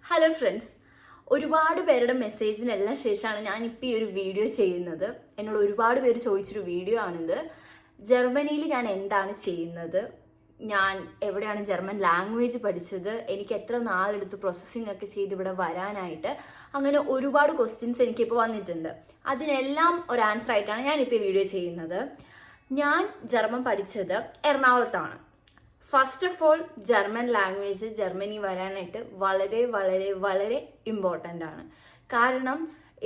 Hello friends, ഒരുപാട് പേരുടെ മെസ്സേജിനെല്ലാം ശേഷമാണ് ഞാനിപ്പോൾ ഈ ഒരു വീഡിയോ ചെയ്യുന്നത്. എന്നോട് ഒരുപാട് പേര് ചോദിച്ചൊരു വീഡിയോ ആണിത്. ജർമ്മനിയിൽ ഞാൻ എന്താണ് ചെയ്യുന്നത്, ഞാൻ എവിടെയാണ് ജർമ്മൻ ലാംഗ്വേജ് പഠിച്ചത്, എനിക്ക് എത്ര നാളെടുത്ത് പ്രോസസ്സിംഗ് ഒക്കെ ചെയ്ത് ഇവിടെ വരാനായിട്ട്, അങ്ങനെ ഒരുപാട് ക്വസ്റ്റ്യൻസ് എനിക്കിപ്പോൾ വന്നിട്ടുണ്ട്. അതിനെല്ലാം ഒരു ആൻസർ ആയിട്ടാണ് ഞാനിപ്പോൾ ഈ വീഡിയോ ചെയ്യുന്നത്. ഞാൻ ജർമ്മൻ പഠിച്ചത് എറണാകുളത്താണ്. First of all, German language Germany വരാനായിട്ട് വളരെ വളരെ വളരെ ഇമ്പോർട്ടൻ്റ് ആണ്. കാരണം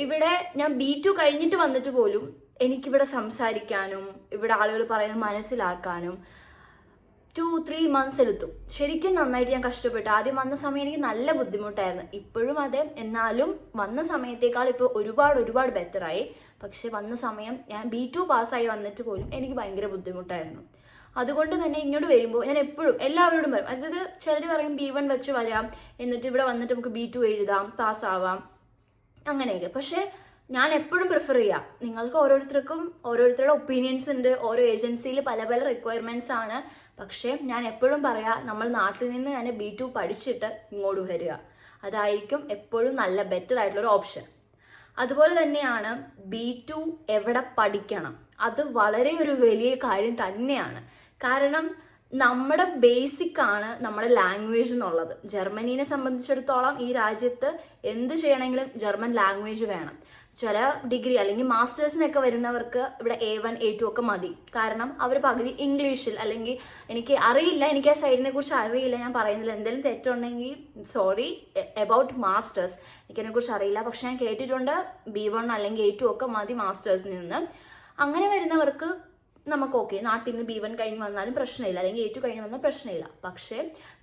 ഇവിടെ ഞാൻ B2 കഴിഞ്ഞിട്ട് വന്നിട്ട് പോലും എനിക്കിവിടെ സംസാരിക്കാനും ഇവിടെ ആളുകൾ പറയുന്നത് മനസ്സിലാക്കാനും 2-3 months എടുത്തു. ശരിക്കും നന്നായിട്ട് ഞാൻ കഷ്ടപ്പെട്ടു. ആദ്യം വന്ന സമയം എനിക്ക് നല്ല ബുദ്ധിമുട്ടായിരുന്നു. ഇപ്പോഴും അതെ, എന്നാലും വന്ന സമയത്തേക്കാൾ ഇപ്പോൾ ഒരുപാട് ബെറ്ററായി. പക്ഷെ വന്ന സമയം ഞാൻ B2 പാസ്സായി വന്നിട്ട് പോലും എനിക്ക് ഭയങ്കര ബുദ്ധിമുട്ടായിരുന്നു. അതുകൊണ്ട് തന്നെ ഇങ്ങോട്ട് വരുമ്പോൾ ഞാൻ എപ്പോഴും എല്ലാവരോടും പറയും, അതായത് ചിലർ പറയും B1 വെച്ച് വരാം, എന്നിട്ട് ഇവിടെ വന്നിട്ട് നമുക്ക് B2 എഴുതാം, പാസ്സാവാം, അങ്ങനെയൊക്കെ. പക്ഷേ ഞാൻ എപ്പോഴും പ്രിഫർ ചെയ്യാം, നിങ്ങൾക്ക് ഓരോരുത്തർക്കും ഓരോരുത്തരുടെ ഒപ്പീനിയൻസ് ഉണ്ട്, ഓരോ ഏജൻസിയിൽ പല പല റിക്വയർമെന്റ്സ് ആണ്. പക്ഷേ ഞാൻ എപ്പോഴും പറയാം, നമ്മൾ നാട്ടിൽ നിന്ന് ഞാൻ B2 പഠിച്ചിട്ട് ഇങ്ങോട്ട് വരിക, അതായിരിക്കും എപ്പോഴും നല്ല ബെറ്റർ ആയിട്ടുള്ളൊരു ഓപ്ഷൻ. അതുപോലെ തന്നെയാണ് B2 എവിടെ പഠിക്കണം, അത് വളരെ ഒരു വലിയ കാര്യം തന്നെയാണ്. കാരണം നമ്മുടെ ബേസിക് ആണ് നമ്മുടെ ലാംഗ്വേജ് എന്നുള്ളത്. ജർമ്മനീനെ സംബന്ധിച്ചിടത്തോളം ഈ രാജ്യത്ത് എന്ത് ചെയ്യണമെങ്കിലും ജർമ്മൻ ലാംഗ്വേജ് വേണം. ചില ഡിഗ്രി അല്ലെങ്കിൽ മാസ്റ്റേഴ്സിനൊക്കെ വരുന്നവർക്ക് ഇവിടെ A1 A2 ഒക്കെ മതി. കാരണം അവർ പകുതി ഇംഗ്ലീഷിൽ, അല്ലെങ്കിൽ എനിക്ക് അറിയില്ല, എനിക്ക് ആ സൈഡിനെ കുറിച്ച് അറിയില്ല, ഞാൻ പറയുന്നില്ല, എന്തെങ്കിലും തെറ്റുണ്ടെങ്കിൽ സോറി അബൌട്ട് മാസ്റ്റേഴ്സ്, എനിക്കതിനെ കുറിച്ച് അറിയില്ല. പക്ഷെ ഞാൻ കേട്ടിട്ടുണ്ട് B1 അല്ലെങ്കിൽ A2 ഒക്കെ മതി മാസ്റ്റേഴ്സിൽ നിന്ന്. അങ്ങനെ വരുന്നവർക്ക് നമുക്ക് ഓക്കെ, നാട്ടിൽ നിന്ന് B1 കഴിഞ്ഞ് വന്നാലും പ്രശ്നമില്ല, അല്ലെങ്കിൽ A2 കഴിഞ്ഞ് വന്നാൽ പ്രശ്നമില്ല. പക്ഷേ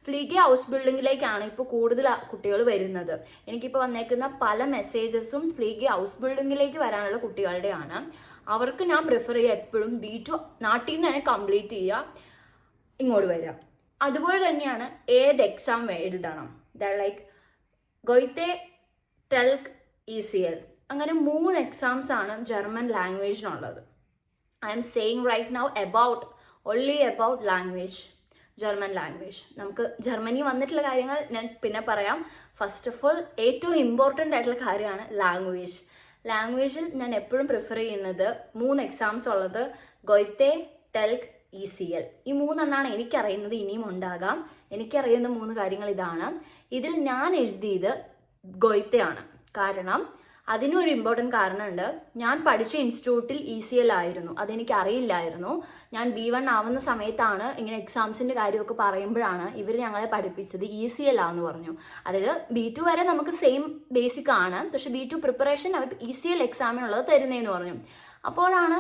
ഫ്ലീഗെ ഹൗസ് ബിൽഡിങ്ങിലേക്കാണ് ഇപ്പോൾ കൂടുതൽ കുട്ടികൾ വരുന്നത്. എനിക്കിപ്പോൾ വന്നേക്കുന്ന പല മെസ്സേജസും ഫ്ലീഗെ ഹൗസ് ബിൽഡിങ്ങിലേക്ക് വരാനുള്ള കുട്ടികളുടെയാണ്. അവർക്ക് ഞാൻ പ്രിഫർ ചെയ്യുക എപ്പോഴും B2 നാട്ടിൽ നിന്ന് തന്നെ കംപ്ലീറ്റ് ചെയ്യുക, ഇങ്ങോട്ട് വരിക. അതുപോലെ തന്നെയാണ് ഏത് എക്സാം എഴുതണം, ലൈക്ക് ഗോയിത്തെ, ടെൽക്ക്, ECL, അങ്ങനെ 3 എക്സാംസ് ആണ് ജർമ്മൻ ലാംഗ്വേജിനുള്ളത്. I am saying right now only about language, German language. നമുക്ക് ജർമ്മനി വന്നിട്ടുള്ള കാര്യങ്ങൾ ഞാൻ പിന്നെ പറയാം. ഫസ്റ്റ് ഓഫ് ഓൾ ഏറ്റവും ഇമ്പോർട്ടൻ്റ് ആയിട്ടുള്ള കാര്യമാണ് ലാംഗ്വേജ്. ലാംഗ്വേജിൽ ഞാൻ എപ്പോഴും പ്രിഫർ ചെയ്യുന്നത് 3 എക്സാംസ് ഉള്ളത് ഗോയിത്തെ, ടെൽക്ക്, ECL. ഈ 3 എനിക്കറിയുന്നത്, ഇനിയും ഉണ്ടാകാം. എനിക്കറിയുന്ന 3 കാര്യങ്ങൾ ഇതാണ്. ഇതിൽ ഞാൻ എഴുതിയത് ഗോയിത്തെ ആണ്. കാരണം അതിനും ഒരു ഇമ്പോർട്ടൻറ്റ് കാരണമുണ്ട്. ഞാൻ പഠിച്ച ഇൻസ്റ്റിറ്റ്യൂട്ടിൽ ECL ആയിരുന്നു, അതെനിക്ക് അറിയില്ലായിരുന്നു. ഞാൻ B1 ആവുന്ന സമയത്താണ് ഇങ്ങനെ എക്സാംസിൻ്റെ കാര്യമൊക്കെ പറയുമ്പോഴാണ് ഇവർ ഞങ്ങളെ പഠിപ്പിച്ചത് ECL ആണെന്ന് പറഞ്ഞു. അതായത് B2 വരെ നമുക്ക് സെയിം ബേസിക് ആണ്, പക്ഷെ B2 പ്രിപ്പറേഷൻ അവർ ECL എക്സാമിനുള്ളത് തരുന്നതെന്ന് പറഞ്ഞു. അപ്പോഴാണ്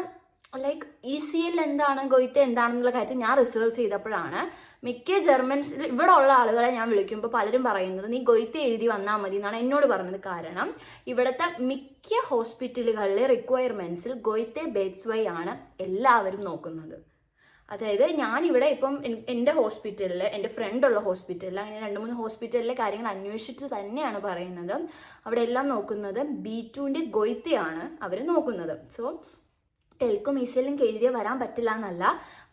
ലൈക്ക് ECL എന്താണ്, ഗോയിത്തെ എന്താണെന്നുള്ള കാര്യത്തിൽ ഞാൻ റിസർച്ച് ചെയ്തപ്പോഴാണ് മിക്ക ജർമ്മൻസിൽ ഇവിടെ ഉള്ള ആളുകളെ ഞാൻ വിളിക്കുമ്പോൾ പലരും പറയുന്നത് നീ ഗോയിത്തെ എഴുതി വന്നാൽ മതി എന്നാണ് എന്നോട് പറഞ്ഞത്. കാരണം ഇവിടുത്തെ മിക്ക ഹോസ്പിറ്റലുകളിലെ റിക്വയർമെൻറ്റ്സിൽ ഗോയിത്തെ ബേസ്വൈ ആണ് എല്ലാവരും നോക്കുന്നത്. അതായത് ഞാനിവിടെ ഇപ്പം എൻ്റെ ഹോസ്പിറ്റലിൽ, എൻ്റെ ഫ്രണ്ടുള്ള ഹോസ്പിറ്റലിൽ, അങ്ങനെ 2-3 ഹോസ്പിറ്റലിലെ കാര്യങ്ങൾ അന്വേഷിച്ച് തന്നെയാണ് പറയുന്നത്. അവിടെ എല്ലാം നോക്കുന്നത് B2ൻ്റെ ഗോയിത്തെയാണ് അവർ നോക്കുന്നത്. സോ ടെൽക്കും ECLും എഴുതിയ വരാൻ പറ്റില്ല എന്നല്ല,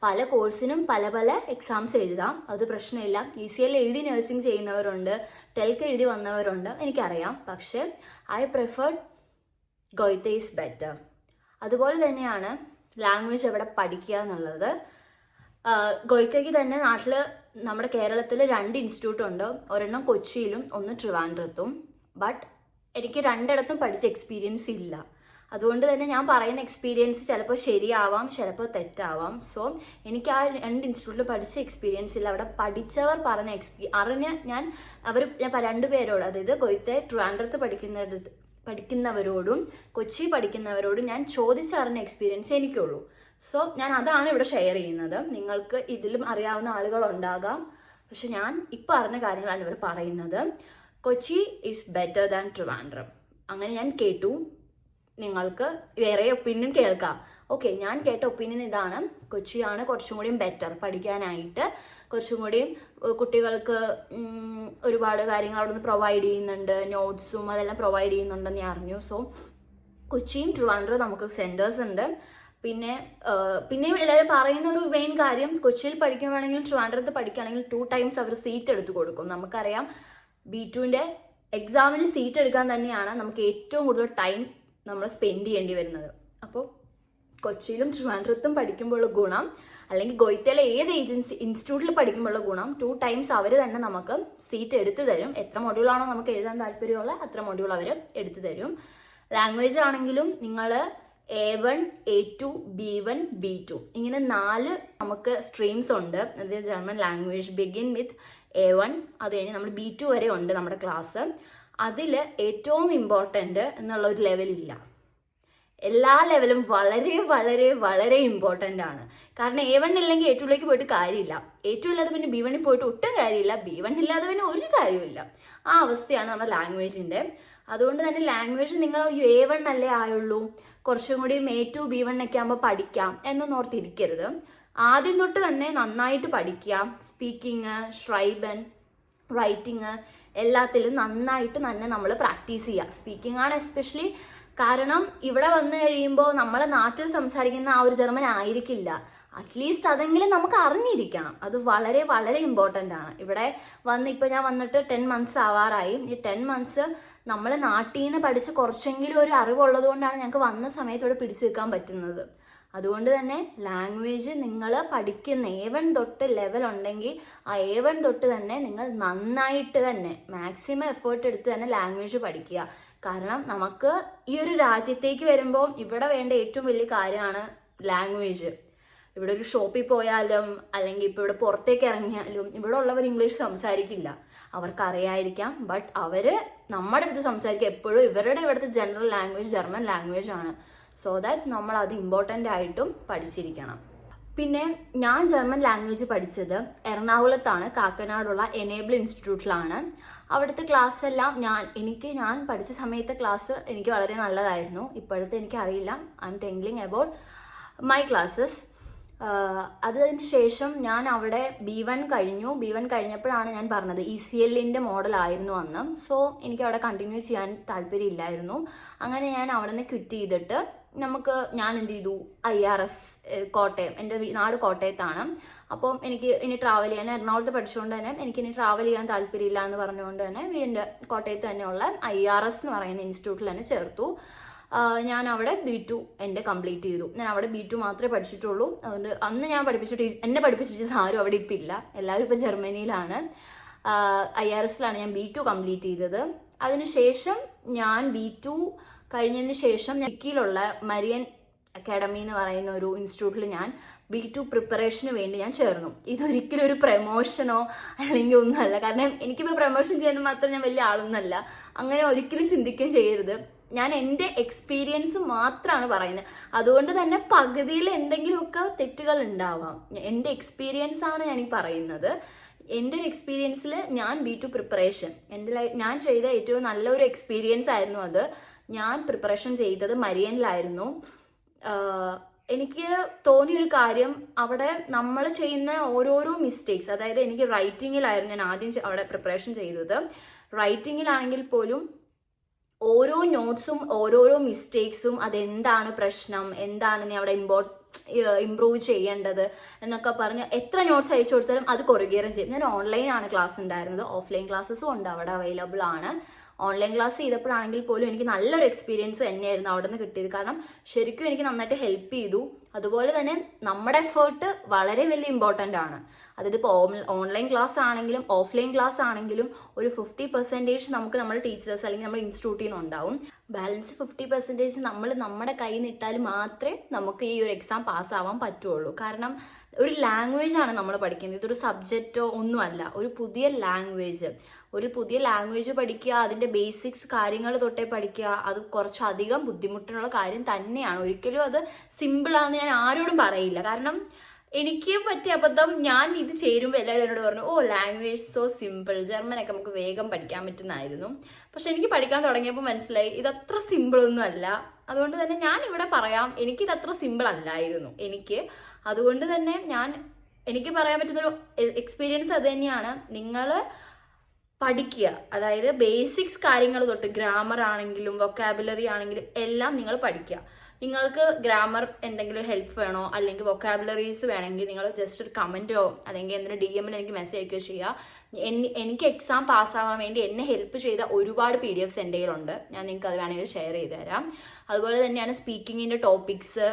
പല കോഴ്സിനും പല പല എക്സാംസ് എഴുതാം, അത് പ്രശ്നമില്ല. ECL എഴുതി നഴ്സിംഗ് ചെയ്യുന്നവരുണ്ട്, ടെൽക്ക് എഴുതി വന്നവരുണ്ട്, എനിക്കറിയാം. പക്ഷേ ഐ പ്രിഫേർഡ് ഗോയിത്തെ ഈസ് ബെറ്റർ. അതുപോലെ തന്നെയാണ് ലാംഗ്വേജ് എവിടെ പഠിക്കുക എന്നുള്ളത്. ഗോയിറ്റയ്ക്ക് തന്നെ നാട്ടിൽ നമ്മുടെ കേരളത്തിൽ 2 ഇൻസ്റ്റിറ്റ്യൂട്ട് ഉണ്ട്, ഒരെണ്ണം കൊച്ചിയിലും ഒന്ന് ട്രിവാൻഡ്രത്തും. ബട്ട് എനിക്ക് 2ഇടത്തും പഠിച്ച എക്സ്പീരിയൻസ് ഇല്ല. അതുകൊണ്ട് തന്നെ ഞാൻ പറയുന്ന എക്സ്പീരിയൻസ് ചിലപ്പോൾ ശരിയാവാം, ചിലപ്പോൾ തെറ്റാവാം. സോ എനിക്ക് ആ 2 ഇൻസ്റ്റിറ്റ്യൂട്ടിൽ പഠിച്ച എക്സ്പീരിയൻസ് ഇല്ല. അവിടെ പഠിച്ചവർ പറഞ്ഞ ഞാൻ 2 പേരോട്, അതായത് ഗോയിത്തെ ട്രിവാൻഡ്രത്ത് പഠിക്കുന്നവരോടും കൊച്ചി പഠിക്കുന്നവരോടും ഞാൻ ചോദിച്ചറിഞ്ഞ എക്സ്പീരിയൻസ് എനിക്കുള്ളൂ. സോ ഞാൻ അതാണ് ഇവിടെ ഷെയർ ചെയ്യുന്നത്. നിങ്ങൾക്ക് ഇതിലും അറിയാവുന്ന ആളുകളുണ്ടാകാം, പക്ഷെ ഞാൻ ഇപ്പോൾ അറിഞ്ഞ കാര്യങ്ങളാണ് ഇവിടെ പറയുന്നത്. Kochi is better than Trivandrum, അങ്ങനെ ഞാൻ കേട്ടു. നിങ്ങൾക്ക് വേറെ ഒപ്പീനിയൻ കേൾക്കാം. ഓക്കെ, ഞാൻ കേട്ട ഒപ്പീനിയൻ ഇതാണ്, കൊച്ചിയാണ് കുറച്ചും കൂടിയും ബെറ്റർ പഠിക്കാനായിട്ട്. കുറച്ചും കൂടിയും കുട്ടികൾക്ക് ഒരുപാട് കാര്യങ്ങൾ അവിടെ നിന്ന് പ്രൊവൈഡ് ചെയ്യുന്നുണ്ട്, നോട്ട്സും അതെല്ലാം പ്രൊവൈഡ് ചെയ്യുന്നുണ്ടെന്ന് ഞാൻ അറിഞ്ഞു. സോ കൊച്ചിയും ട്രിവാൻഡ്രം നമുക്ക് സെൻറ്റേഴ്സ് ഉണ്ട്. പിന്നെയും എല്ലാവരും പറയുന്ന ഒരു മെയിൻ കാര്യം, കൊച്ചിയിൽ പഠിക്കുകയാണെങ്കിൽ ട്രിവാൻഡ്രത്ത് പഠിക്കുകയാണെങ്കിൽ 2 times അവർ സീറ്റ് എടുത്ത് കൊടുക്കും. നമുക്കറിയാം B2ൻ്റെ എക്സാമിന് സീറ്റ് എടുക്കാൻ തന്നെയാണ് നമുക്ക് ഏറ്റവും കൂടുതൽ ടൈം നമ്മൾ സ്പെൻഡ് ചെയ്യേണ്ടി വരുന്നത്. അപ്പോൾ കൊച്ചിയിലും ട്രിവാൻഡ്രത്തും പഠിക്കുമ്പോഴുള്ള ഗുണം, അല്ലെങ്കിൽ ഗോയിത്തയിലെ ഏത് ഇൻസ്റ്റിറ്റ്യൂട്ടിൽ പഠിക്കുമ്പോഴുള്ള ഗുണം, 2 times അവർ തന്നെ നമുക്ക് സീറ്റ് എടുത്തു തരും. എത്ര മൊഡ്യൂളാണോ നമുക്ക് എഴുതാൻ താല്പര്യമുള്ള അത്ര മൊഡ്യൂൾ അവർ എടുത്തു തരും. ലാംഗ്വേജ് ആണെങ്കിലും നിങ്ങൾ A1, A2, B1, B2 ഇങ്ങനെ 4 നമുക്ക് സ്ട്രീംസ് ഉണ്ട്. അതായത് German language begin with A1, അത് കഴിഞ്ഞ് നമ്മൾ B2 വരെ ഉണ്ട് നമ്മുടെ ക്ലാസ്. അതിൽ ഏറ്റവും ഇമ്പോർട്ടൻ്റ് എന്നുള്ള ഒരു ലെവലില്ല. എല്ലാ ലെവലും വളരെ വളരെ വളരെ ഇമ്പോർട്ടൻ്റ് ആണ്. കാരണം A1 ഇല്ലെങ്കിൽ A2ലേക്ക് പോയിട്ട് കാര്യമില്ല, A2 ഇല്ലാതെ പിന്നെ B1ൽ പോയിട്ട് ഒട്ടും കാര്യമില്ല, B1 ഇല്ലാതെ പിന്നെ ഒരു കാര്യമില്ല. ആ അവസ്ഥയാണ് നമ്മുടെ ലാംഗ്വേജിൻ്റെ. അതുകൊണ്ട് തന്നെ ലാംഗ്വേജ് നിങ്ങൾ A1 അല്ലേ ആയുള്ളൂ, കുറച്ചും കൂടി A2, B1 ഒക്കെ ആകുമ്പോൾ പഠിക്കാം എന്നൊന്നും ഓർത്തിരിക്കരുത്. ആദ്യം തൊട്ട് തന്നെ നന്നായിട്ട് പഠിക്കുക. സ്പീക്കിങ്, ഷ്രൈബൻ, റൈറ്റിങ് എല്ലാത്തിലും നന്നായിട്ട് തന്നെ നമ്മൾ പ്രാക്ടീസ് ചെയ്യുക. സ്പീക്കിംഗ് ആണ് എസ്പെഷ്യലി. കാരണം ഇവിടെ വന്നു കഴിയുമ്പോൾ നമ്മളെ നാട്ടിൽ സംസാരിക്കുന്ന ആ ഒരു ജർമ്മൻ ആയിരിക്കില്ല. അറ്റ്ലീസ്റ്റ് അതെങ്കിലും നമുക്ക് അറിഞ്ഞിരിക്കണം. അത് വളരെ വളരെ ഇമ്പോർട്ടൻ്റ് ആണ്. ഇവിടെ ഇപ്പം ഞാൻ വന്നിട്ട് 10 months ആവാറായി. ഈ 10 months നമ്മൾ നാട്ടിൽ നിന്ന് പഠിച്ച് കുറച്ചെങ്കിലും ഒരു അറിവുള്ളത് കൊണ്ടാണ് ഞങ്ങൾക്ക് വന്ന സമയത്ത് ഇവിടെ പിടിച്ചു നിൽക്കാൻ പറ്റുന്നത്. അതുകൊണ്ട് തന്നെ ലാംഗ്വേജ് നിങ്ങൾ പഠിക്കുന്ന A1 തൊട്ട് ലെവൽ ഉണ്ടെങ്കിൽ ആ A1 തൊട്ട് തന്നെ നിങ്ങൾ നന്നായിട്ട് തന്നെ മാക്സിമം എഫേർട്ട് എടുത്ത് തന്നെ ലാംഗ്വേജ് പഠിക്കുക. കാരണം നമുക്ക് ഈ ഒരു രാജ്യത്തേക്ക് വരുമ്പോൾ ഇവിടെ വേണ്ട ഏറ്റവും വലിയ കാര്യമാണ് ലാംഗ്വേജ്. ഇവിടെ ഒരു ഷോപ്പിൽ പോയാലും അല്ലെങ്കിൽ ഇപ്പോൾ ഇവിടെ പുറത്തേക്ക് ഇറങ്ങിയാലും ഇവിടെ ഉള്ളവർ ഇംഗ്ലീഷ് സംസാരിക്കില്ല. അവർക്കറിയായിരിക്കാം, ബട്ട് അവർ നമ്മുടെ അടുത്ത് സംസാരിക്കുക എപ്പോഴും ഇവരുടെ ഇവിടുത്തെ ജനറൽ ലാംഗ്വേജ് ജർമ്മൻ ലാംഗ്വേജ് ആണ്. സോ ദാറ്റ് നമ്മൾ അത് ഇമ്പോർട്ടൻ്റ് ആയിട്ടും പഠിച്ചിരിക്കണം. പിന്നെ ഞാൻ ജർമ്മൻ ലാംഗ്വേജ് പഠിച്ചത് എറണാകുളത്താണ്, കാക്കനാടുള്ള എനേബിൾ ഇൻസ്റ്റിറ്റ്യൂട്ടിലാണ്. അവിടുത്തെ ക്ലാസ് എല്ലാം ഞാൻ പഠിച്ച സമയത്തെ ക്ലാസ് എനിക്ക് വളരെ നല്ലതായിരുന്നു. ഇപ്പോഴത്തെ എനിക്കറിയില്ല. I am thinking about my classes. അതിന് ശേഷം ഞാൻ അവിടെ B1 കഴിഞ്ഞു. B1 കഴിഞ്ഞപ്പോഴാണ് ഞാൻ പറഞ്ഞത് ECLന്റെ മോഡലായിരുന്നു അന്ന്. സോ എനിക്ക് അവിടെ കണ്ടിന്യൂ ചെയ്യാൻ താല്പര്യമില്ലായിരുന്നു. അങ്ങനെ ഞാൻ അവിടെ നിന്ന് ക്വിറ്റ് ചെയ്തിട്ട് ഞാൻ എന്ത് ചെയ്തു, IRS കോട്ടയം, എൻ്റെ നാട് കോട്ടയത്താണ്. അപ്പം എനിക്ക് ഇനി ട്രാവൽ ചെയ്യാൻ, എറണാകുളത്ത് പഠിച്ചുകൊണ്ട് തന്നെ എനിക്ക് ഇനി ട്രാവൽ ചെയ്യാൻ താല്പര്യമില്ല എന്ന് പറഞ്ഞുകൊണ്ട് തന്നെ വീടിൻ്റെ കോട്ടയത്ത് തന്നെയുള്ള IRS എന്ന് പറയുന്ന ഇൻസ്റ്റിറ്റ്യൂട്ടിൽ തന്നെ ചേർത്തു. ഞാൻ അവിടെ B2 എൻ്റെ കംപ്ലീറ്റ് ചെയ്തു. ഞാൻ അവിടെ B2 മാത്രമേ പഠിച്ചിട്ടുള്ളൂ. അതുകൊണ്ട് അന്ന് എന്നെ പഠിപ്പിച്ച ടീച്ചേഴ്സ് ആരും അവിടെ ഇപ്പം ഇല്ല. എല്ലാവരും ഇപ്പോൾ ജർമ്മനിയിലാണ്. IRSലാണ് ഞാൻ B2 കംപ്ലീറ്റ് ചെയ്തത്. അതിനുശേഷം ഞാൻ B2 കഴിഞ്ഞതിന് ശേഷം ഇടുക്കിയിലുള്ള മരിയൻ അക്കാഡമി എന്ന് പറയുന്ന ഒരു ഇൻസ്റ്റിറ്റ്യൂട്ടിൽ ഞാൻ B2 പ്രിപ്പറേഷന് വേണ്ടി ഞാൻ ചേർന്നു. ഇതൊരിക്കലും ഒരു പ്രമോഷനോ അല്ലെങ്കിൽ ഒന്നുമല്ല. കാരണം എനിക്കിപ്പോൾ പ്രമോഷൻ ചെയ്യാൻ മാത്രം ഞാൻ വലിയ ആളൊന്നുമല്ല. അങ്ങനെ ഒരിക്കലും ചിന്തിക്കുകയും ചെയ്യരുത്. ഞാൻ എൻ്റെ എക്സ്പീരിയൻസ് മാത്രമാണ് പറയുന്നത്. അതുകൊണ്ട് തന്നെ പകുതിയിൽ എന്തെങ്കിലുമൊക്കെ തെറ്റുകൾ ഉണ്ടാവാം. എൻ്റെ എക്സ്പീരിയൻസ് ആണ് ഞാൻ ഈ പറയുന്നത്. എൻ്റെ ഒരു എക്സ്പീരിയൻസിൽ ഞാൻ B2 പ്രിപ്പറേഷൻ ഞാൻ ചെയ്ത ഏറ്റവും നല്ലൊരു എക്സ്പീരിയൻസ് ആയിരുന്നു അത്. ഞാൻ പ്രിപ്പറേഷൻ ചെയ്തത് മരിയനിലായിരുന്നു. എനിക്ക് തോന്നിയൊരു കാര്യം, അവിടെ നമ്മൾ ചെയ്യുന്ന ഓരോരോ മിസ്റ്റേക്സ്, അതായത് എനിക്ക് റൈറ്റിങ്ങിലായിരുന്നു ഞാൻ ആദ്യം അവിടെ പ്രിപ്പറേഷൻ ചെയ്തത്. റൈറ്റിങ്ങിലാണെങ്കിൽ പോലും ഓരോ നോട്ട്സും ഓരോരോ മിസ്റ്റേക്സും, അതെന്താണ് പ്രശ്നം, എന്താണ് നീ അവിടെ ഇംപ്രൂവ് ചെയ്യേണ്ടത് എന്നൊക്കെ പറഞ്ഞ് എത്ര നോട്ട്സ് അയച്ചു കൊടുത്താലും അത് കൊറിഗേറും ചെയ്യും. ഞാൻ ഓൺലൈനാണ് ക്ലാസ് ഉണ്ടായിരുന്നത്. ഓഫ്ലൈൻ ക്ലാസ്സസും ഉണ്ട് അവിടെ അവൈലബിൾ ആണ്. ഓൺലൈൻ ക്ലാസ് ചെയ്തപ്പോഴാണെങ്കിൽ പോലും എനിക്ക് നല്ലൊരു എക്സ്പീരിയൻസ് തന്നെയായിരുന്നു അവിടെ നിന്ന് കിട്ടിയത്. കാരണം ശരിക്കും എനിക്ക് നന്നായിട്ട് ഹെൽപ്പ് ചെയ്തു. അതുപോലെ തന്നെ നമ്മുടെ എഫേർട്ട് വളരെ വലിയ ഇമ്പോർട്ടൻ്റ് ആണ്. അതായത് ഇപ്പോൾ ഓൺലൈൻ ക്ലാസ് ആണെങ്കിലും ഓഫ്ലൈൻ ക്ലാസ് ആണെങ്കിലും ഒരു 50% നമുക്ക് നമ്മുടെ ടീച്ചേഴ്സ് അല്ലെങ്കിൽ നമ്മുടെ ഇൻസ്റ്റിറ്റ്യൂട്ടിൽ നിന്ന് ഉണ്ടാവും. ബാലൻസ് 50% നമ്മൾ നമ്മുടെ കയ്യിൽ നിന്ന് ഇട്ടാൽ മാത്രമേ നമുക്ക് ഈ ഒരു എക്സാം പാസ്സാവാൻ പറ്റുള്ളൂ. കാരണം ഒരു ലാംഗ്വേജ് ആണ് നമ്മൾ പഠിക്കുന്നത്. ഇതൊരു സബ്ജക്റ്റോ ഒന്നുമല്ല. ഒരു പുതിയ ലാംഗ്വേജ് പഠിക്കുക, അതിൻ്റെ ബേസിക്സ് കാര്യങ്ങൾ തൊട്ടേ പഠിക്കുക, അത് കുറച്ചധികം ബുദ്ധിമുട്ടുള്ള കാര്യം തന്നെയാണ്. ഒരിക്കലും അത് സിമ്പിളാണെന്ന് ഞാൻ ആരോടും പറയില്ല. കാരണം എനിക്ക് പറ്റിയ അബദ്ധം, ഞാൻ ഇത് ചേരുമ്പോൾ എല്ലാവരും എന്നോട് പറഞ്ഞു, ലാംഗ്വേജ് സോ സിമ്പിൾ, ജർമ്മനൊക്കെ നമുക്ക് വേഗം പഠിക്കാൻ പറ്റുന്നതായിരുന്നു. പക്ഷെ എനിക്ക് പഠിക്കാൻ തുടങ്ങിയപ്പോൾ മനസ്സിലായി ഇതത്ര സിമ്പിളൊന്നും അല്ല. അതുകൊണ്ട് തന്നെ ഞാൻ ഇവിടെ പറയാം, എനിക്കിതത്ര സിമ്പിൾ അല്ലായിരുന്നു എനിക്ക്. അതുകൊണ്ട് തന്നെ എനിക്ക് പറയാൻ പറ്റുന്നൊരു എക്സ്പീരിയൻസ് അത് തന്നെയാണ്. നിങ്ങൾ പഠിക്കുക, അതായത് ബേസിക്സ് കാര്യങ്ങൾ തൊട്ട് ഗ്രാമർ ആണെങ്കിലും വൊക്കാബുലറി ആണെങ്കിലും എല്ലാം നിങ്ങൾ പഠിക്കുക. നിങ്ങൾക്ക് ഗ്രാമർ എന്തെങ്കിലും ഹെൽപ്പ് വേണോ അല്ലെങ്കിൽ വൊക്കാബുലറീസ് വേണമെങ്കിൽ നിങ്ങൾ ജസ്റ്റ് ഒരു കമൻറ്റോ അല്ലെങ്കിൽ എന്തെങ്കിലും DM-ൽ എനിക്ക് മെസ്സേജ് അയക്കുകയോ ചെയ്യുക. എനിക്ക് എക്സാം പാസ്സാവാൻ വേണ്ടി എന്നെ ഹെൽപ്പ് ചെയ്ത ഒരുപാട് PDFs എൻ്റെ കയ്യിലുണ്ട്. ഞാൻ നിങ്ങൾക്ക് അത് വേണമെങ്കിൽ ഷെയർ ചെയ്ത് തരാം. അതുപോലെ തന്നെയാണ് സ്പീക്കിങ്ങിൻ്റെ ടോപ്പിക്സ്,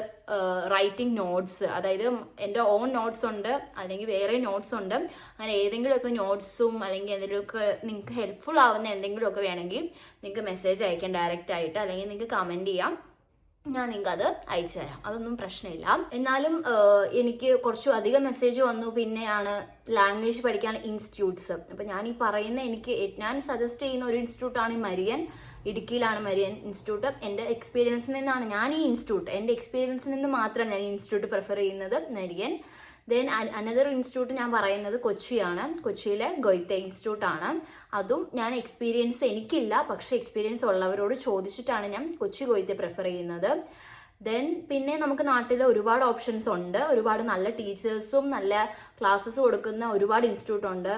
റൈറ്റിംഗ് നോട്ട്സ്, അതായത് എൻ്റെ ഓൺ നോട്ട്സ് ഉണ്ട് അല്ലെങ്കിൽ വേറെ നോട്ട്സ് ഉണ്ട്. അങ്ങനെ ഏതെങ്കിലുമൊക്കെ നോട്ട്സും അല്ലെങ്കിൽ എന്തെങ്കിലുമൊക്കെ നിങ്ങൾക്ക് ഹെൽപ്ഫുൾ ആവുന്ന എന്തെങ്കിലുമൊക്കെ വേണമെങ്കിൽ നിങ്ങൾക്ക് മെസ്സേജ് അയക്കാം ഡയറക്റ്റ് ആയിട്ട്, അല്ലെങ്കിൽ നിങ്ങൾക്ക് കമൻറ്റ് ചെയ്യാം. ഞാൻ നിങ്ങൾക്ക് അത് അയച്ചു തരാം, അതൊന്നും പ്രശ്നമില്ല. എന്നാലും എനിക്ക് കുറച്ചു അധികം മെസ്സേജ് വന്നു. പിന്നെയാണ് ലാംഗ്വേജ് പഠിക്കാൻ ഇൻസ്റ്റിറ്റ്യൂട്ട്സ്. അപ്പം ഞാൻ ഈ പറയുന്ന ഞാൻ സജസ്റ്റ് ചെയ്യുന്ന ഒരു ഇൻസ്റ്റിറ്റ്യൂട്ടാണ് ഈ മരിയൻ. ഇടുക്കിയിലാണ് Marian institute. എൻ്റെ എക്സ്പീരിയൻസിൽ നിന്നാണ് എൻ്റെ എക്സ്പീരിയൻസിൽ നിന്ന് മാത്രമാണ് ഞാൻ ഈ ഇൻസ്റ്റിറ്റ്യൂട്ട് പ്രിഫർ ചെയ്യുന്നത്, മരിയൻ. ദെൻ അനദർ ഇൻസ്റ്റിറ്റ്യൂട്ട് ഞാൻ പറയുന്നത് കൊച്ചിയാണ്. കൊച്ചിയിലെ ഗോയ്തെ ഇൻസ്റ്റിറ്റ്യൂട്ട് ആണ്. അതും ഞാൻ എക്സ്പീരിയൻസ് എനിക്കില്ല, പക്ഷെ എക്സ്പീരിയൻസ് ഉള്ളവരോട് ചോദിച്ചിട്ടാണ് ഞാൻ കൊച്ചി ഗോയ്തെ പ്രിഫർ ചെയ്യുന്നത്. ദെൻ പിന്നെ നമുക്ക് നാട്ടിൽ ഒരുപാട് ഓപ്ഷൻസ് ഉണ്ട്. ഒരുപാട് നല്ല ടീച്ചേഴ്സും നല്ല ക്ലാസ്സസ് കൊടുക്കുന്ന ഒരുപാട് ഇൻസ്റ്റിറ്റ്യൂട്ട് ഉണ്ട്.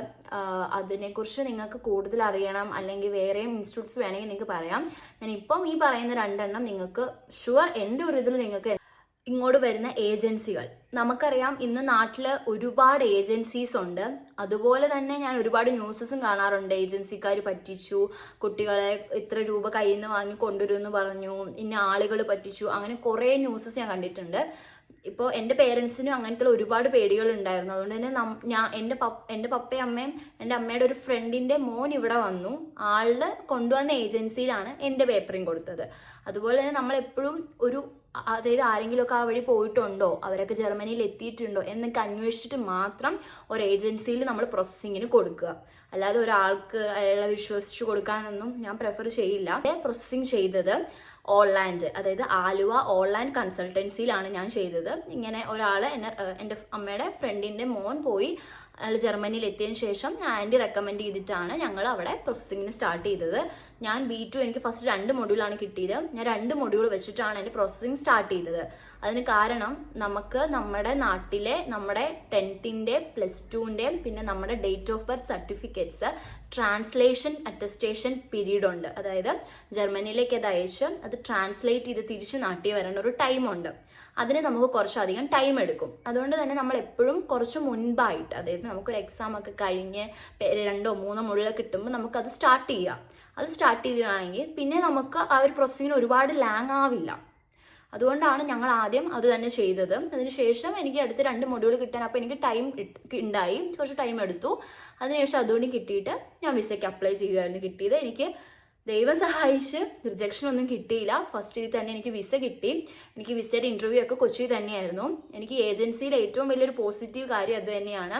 അതിനെക്കുറിച്ച് നിങ്ങൾക്ക് കൂടുതൽ അറിയണം അല്ലെങ്കിൽ വേറെയും ഇൻസ്റ്റിറ്റ്യൂട്ട്സ് വേണമെങ്കിൽ നിങ്ങൾക്ക് പറയാം. ഞാൻ ഇപ്പം ഈ പറയുന്ന 2 എണ്ണം നിങ്ങൾക്ക് ഷുവർ എൻ്റെ ഒരു ഇതിൽ നിങ്ങൾക്ക് ഇങ്ങോട്ട് വരുന്ന ഏജൻസികൾ നമുക്കറിയാം. ഇന്ന് നാട്ടിൽ ഒരുപാട് ഏജൻസീസ് ഉണ്ട്. അതുപോലെ തന്നെ ഞാൻ ഒരുപാട് ന്യൂസസും കാണാറുണ്ട്. ഏജൻസിക്കാർ പറ്റിച്ചു, കുട്ടികളെ ഇത്ര രൂപ കയ്യിൽ നിന്ന് വാങ്ങി കൊണ്ടുവരുമെന്ന് പറഞ്ഞു, ഇന്ന ആളുകൾ പറ്റിച്ചു, അങ്ങനെ കുറേ ന്യൂസസ് ഞാൻ കണ്ടിട്ടുണ്ട്. ഇപ്പോൾ എൻ്റെ പേരൻസിനും അങ്ങനത്തെ ഒരുപാട് പേടികൾ ഉണ്ടായിരുന്നു. അതുകൊണ്ട് തന്നെ എൻ്റെ പപ്പയും അമ്മയും എൻ്റെ അമ്മയുടെ ഒരു ഫ്രണ്ടിൻ്റെ മോൻ ഇവിടെ വന്നു. ആളുടെ കൊണ്ടുവന്ന ഏജൻസിയിലാണ് എൻ്റെ പേപ്പറിങ് കൊടുത്തത്. അതുപോലെ തന്നെ നമ്മളെപ്പോഴും അതായത് ആരെങ്കിലുമൊക്കെ ആ വഴി പോയിട്ടുണ്ടോ, അവരൊക്കെ ജർമ്മനിയിൽ എത്തിയിട്ടുണ്ടോ എന്നൊക്കെ അന്വേഷിച്ചിട്ട് മാത്രം ഒരു ഏജൻസിയിൽ നമ്മൾ പ്രോസസ്സിങ്ങിന് കൊടുക്കുക. അല്ലാതെ ഒരാൾക്ക് അയാളെ വിശ്വസിച്ച് കൊടുക്കാനൊന്നും ഞാൻ പ്രിഫർ ചെയ്യില്ല. പ്രോസസ്സിങ് ചെയ്തത് ഓൾലാൻഡ്, അതായത് ആലുവ ഓൾലാൻഡ് കൺസൾട്ടൻസിയിലാണ് ഞാൻ ചെയ്തത്. ഇങ്ങനെ ഒരാൾ എൻ്റെ അമ്മയുടെ ഫ്രണ്ടിൻ്റെ മോൻ പോയി അയാൾ ജർമ്മനിയിൽ എത്തിയതിന് ശേഷം ആൻറ്റി റെക്കമെൻഡ് ചെയ്തിട്ടാണ് ഞങ്ങൾ അവിടെ പ്രോസസ്സിങ്ങിന് സ്റ്റാർട്ട് ചെയ്തത്. ഞാൻ B2 എനിക്ക് ഫസ്റ്റ് 2 മൊഡ്യൂളാണ് കിട്ടിയത്. ഞാൻ 2 മൊഡ്യൂൾ വെച്ചിട്ടാണ് എൻ്റെ പ്രോസസ്സിങ് സ്റ്റാർട്ട് ചെയ്തത്. അതിന് കാരണം നമുക്ക് നമ്മുടെ നാട്ടിലെ നമ്മുടെ 10th +2 പിന്നെ നമ്മുടെ date of birth certificates translation attestation period ഉണ്ട്. അതായത് ജർമ്മനിയിലേക്ക് അത് അയച്ച് അത് ട്രാൻസ്ലേറ്റ് ചെയ്ത് തിരിച്ച് നാട്ടിൽ വരേണ്ട ഒരു ടൈമുണ്ട്. അതിന് നമുക്ക് കുറച്ചധികം ടൈം എടുക്കും. അതുകൊണ്ട് തന്നെ നമ്മൾ എപ്പോഴും കുറച്ച് മുൻപായിട്ട്, അതായത് നമുക്കൊരു എക്സാം ഒക്കെ കഴിഞ്ഞ് 2 or 3 മൊഡ്യൂൾ കിട്ടുമ്പോൾ നമുക്കത് സ്റ്റാർട്ട് ചെയ്യാം. അത് സ്റ്റാർട്ട് ചെയ്യുകയാണെങ്കിൽ പിന്നെ നമുക്ക് ആ ഒരു പ്രോസസ്സിങ്ങിന് ഒരുപാട് ലാങ് ആവില്ല. അതുകൊണ്ടാണ് ഞങ്ങൾ ആദ്യം അത് തന്നെ ചെയ്തത്. അതിനുശേഷം എനിക്ക് അടുത്ത 2 മൊഡ്യൂൾ കിട്ടാൻ അപ്പോൾ എനിക്ക് ടൈം ഉണ്ടായി, കുറച്ച് ടൈം എടുത്തു. അതിനുശേഷം അതുകൊണ്ട് കിട്ടിയിട്ട് ഞാൻ വിസയ്ക്ക് അപ്ലൈ ചെയ്യുമായിരുന്നു കിട്ടിയത്. എനിക്ക് ദൈവം സഹായിച്ച് റിജക്ഷൻ ഒന്നും കിട്ടിയില്ല. ഫസ്റ്റ് ഇതിൽ തന്നെ എനിക്ക് വിസ കിട്ടി. എനിക്ക് വിസയുടെ ഇൻ്റർവ്യൂ ഒക്കെ കൊച്ചി തന്നെയായിരുന്നു. എനിക്ക് ഏജൻസിയിൽ ഏറ്റവും വലിയൊരു പോസിറ്റീവ് കാര്യം അത് തന്നെയാണ്.